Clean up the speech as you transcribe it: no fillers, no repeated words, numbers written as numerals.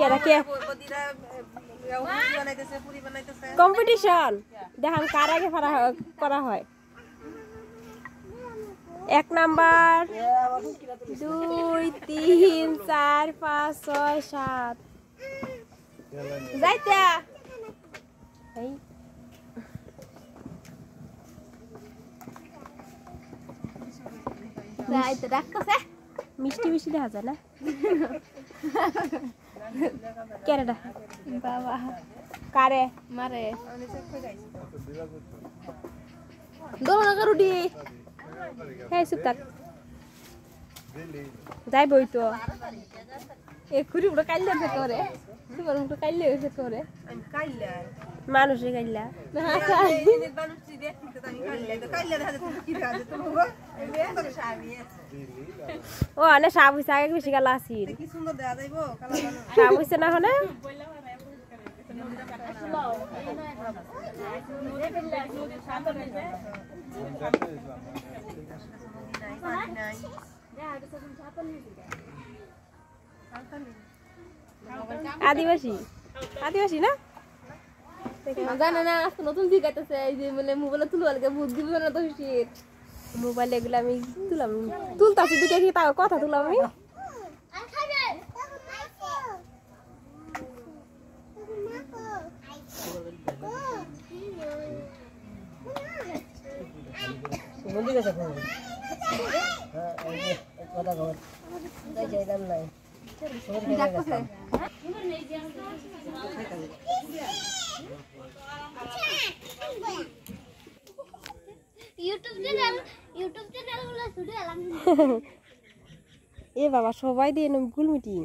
এরা কে কম্পিটিশন দেখান কার আগে করা হয় 1 নাম্বার 2 3 4 5 6 7 যাইতে এই যাইতে রাখছে মিষ্টি মিষ্টি দেখা যায় না কেডা বাবা কারে মারে দোলা করুডি হ্যাঁ সুতাক যাই বই তো একুরি উড়ো কাইলে ফে করে তোমার উড়ো কাইলে ফে করে আমি কাইলা মানুষে কাইলা এই মানুষই দেখতে তো আমি কাইলা তো কাইলা দেখা যাচ্ছে কি দেখা যাচ্ছে তুমি গো এই সাবি ও আনে সাব হইছে আগে বেশি গালা আছিল কি সুন্দর দেখা যাইবো কালা সাব হইছে না হনে আদিবাসী আদিবাসী না জানা না নতুন শিখাইতেছে এই যে মানে মোবাইলে তুলবা লাগে বুদ্ধি দিবে না তো শীত মোবাইলে এগুলো আমি তুলতাছি দিকে কি তাও কথা তুলাম আমি বলি গেছে কোন হ্যাঁ এই যে কথা কর যাই যাই দাম নাই ইউটিউব চ্যানেল গুলো শুধু এলাম এ বাবা সবাই দিয়ে গুল মিটিং